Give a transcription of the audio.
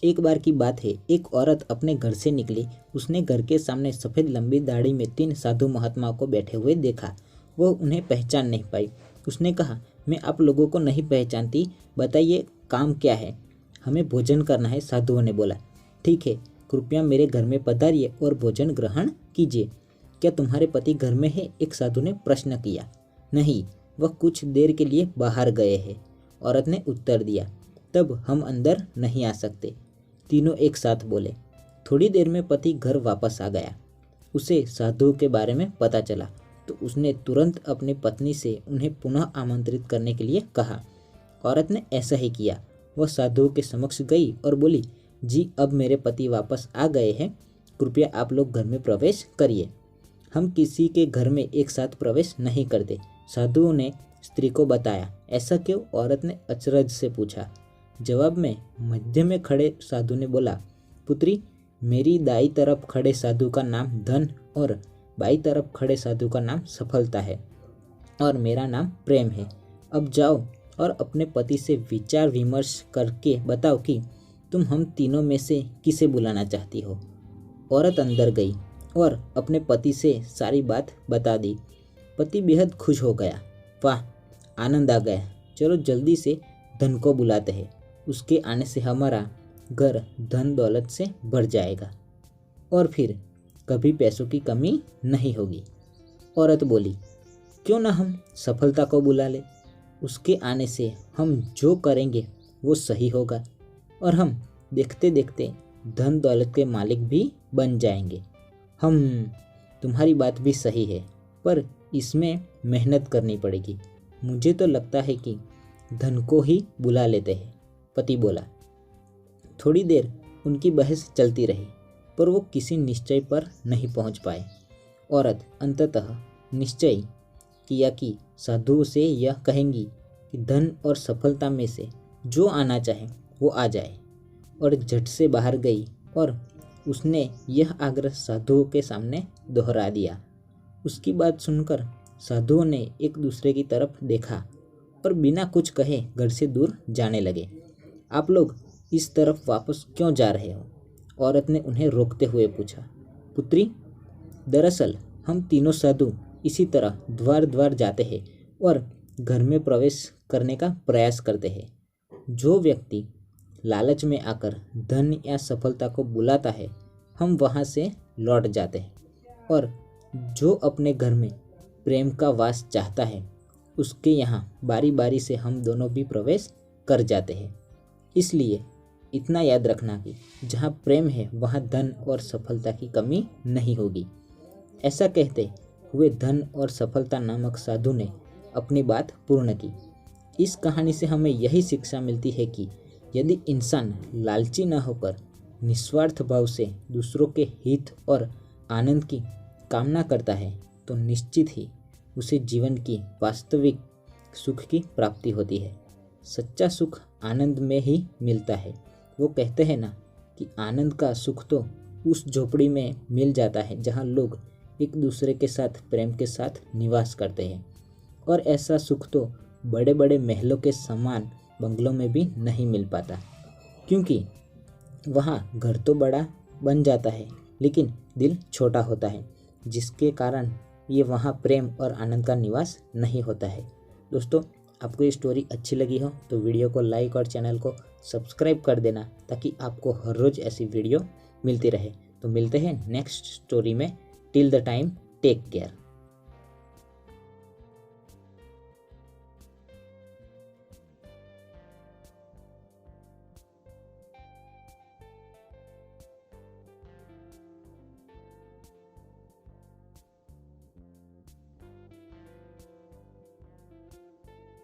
एक बार की बात है, एक औरत अपने घर से निकली। उसने घर के सामने सफ़ेद लंबी दाढ़ी में 3 साधु महात्माओं को बैठे हुए देखा। वह उन्हें पहचान नहीं पाई। उसने कहा, मैं आप लोगों को नहीं पहचानती, बताइए काम क्या है। हमें भोजन करना है, साधुओं ने बोला। ठीक है, कृपया मेरे घर में पधारिए और भोजन ग्रहण कीजिए। क्या तुम्हारे पति घर में है? एक साधु ने प्रश्न किया। नहीं, वह कुछ देर के लिए बाहर गए हैं, औरत ने उत्तर दिया। तब हम अंदर नहीं आ सकते, तीनों एक साथ बोले। थोड़ी देर में पति घर वापस आ गया। उसे साधुओं के बारे में पता चला तो उसने तुरंत अपनी पत्नी से उन्हें पुनः आमंत्रित करने के लिए कहा। औरत ने ऐसा ही किया। वह साधुओं के समक्ष गई और बोली, जी अब मेरे पति वापस आ गए हैं, कृपया आप लोग घर में प्रवेश करिए। हम किसी के घर में एक साथ प्रवेश नहीं करते, साधुओं ने स्त्री को बताया। ऐसा क्यों? औरत ने अचरज से पूछा। जवाब में मध्य में खड़े साधु ने बोला, पुत्री, मेरी दाई तरफ खड़े साधु का नाम धन और बाई तरफ खड़े साधु का नाम सफलता है और मेरा नाम प्रेम है। अब जाओ और अपने पति से विचार विमर्श करके बताओ कि तुम हम तीनों में से किसे बुलाना चाहती हो। औरत अंदर गई और अपने पति से सारी बात बता दी। पति बेहद खुश हो गया। वाह, आनंद आ गया, चलो जल्दी से धन को बुलाते हैं, उसके आने से हमारा घर धन दौलत से भर जाएगा और फिर कभी पैसों की कमी नहीं होगी। औरत बोली, क्यों ना हम सफलता को बुला ले, उसके आने से हम जो करेंगे वो सही होगा और हम देखते देखते धन दौलत के मालिक भी बन जाएंगे। तुम्हारी बात भी सही है, पर इसमें मेहनत करनी पड़ेगी। मुझे तो लगता है कि धन को ही बुला लेते हैं, पति बोला। थोड़ी देर उनकी बहस चलती रही, पर वो किसी निश्चय पर नहीं पहुंच पाए। औरत अंततः निश्चय किया कि साधुओं से यह कहेंगी कि धन और सफलता में से जो आना चाहे वो आ जाए, और झट से बाहर गई और उसने यह आग्रह साधुओं के सामने दोहरा दिया। उसकी बात सुनकर साधुओं ने एक दूसरे की तरफ देखा और बिना कुछ कहे घर से दूर जाने लगे। आप लोग इस तरफ वापस क्यों जा रहे हो? औरत ने उन्हें रोकते हुए पूछा। पुत्री, दरअसल हम तीनों साधु इसी तरह द्वार द्वार जाते हैं और घर में प्रवेश करने का प्रयास करते हैं। जो व्यक्ति लालच में आकर धन या सफलता को बुलाता है, हम वहाँ से लौट जाते हैं, और जो अपने घर में प्रेम का वास चाहता है, उसके यहाँ बारी बारी से हम दोनों भी प्रवेश कर जाते हैं। इसलिए इतना याद रखना कि जहाँ प्रेम है वहाँ धन और सफलता की कमी नहीं होगी। ऐसा कहते हुए धन और सफलता नामक साधु ने अपनी बात पूर्ण की। इस कहानी से हमें यही शिक्षा मिलती है कि यदि इंसान लालची न होकर निस्वार्थ भाव से दूसरों के हित और आनंद की कामना करता है, तो निश्चित ही उसे जीवन की वास्तविक सुख की प्राप्ति होती है। सच्चा सुख आनंद में ही मिलता है। वो कहते हैं ना कि आनंद का सुख तो उस झोपड़ी में मिल जाता है जहाँ लोग एक दूसरे के साथ प्रेम के साथ निवास करते हैं, और ऐसा सुख तो बड़े बड़े महलों के समान बंगलों में भी नहीं मिल पाता, क्योंकि वहाँ घर तो बड़ा बन जाता है लेकिन दिल छोटा होता है, जिसके कारण ये वहाँ प्रेम और आनंद का निवास नहीं होता है। दोस्तों, आपको ये स्टोरी अच्छी लगी हो तो वीडियो को लाइक और चैनल को सब्सक्राइब कर देना, ताकि आपको हर रोज़ ऐसी वीडियो मिलती रहे। तो मिलते हैं नेक्स्ट स्टोरी में। Till the time, take care.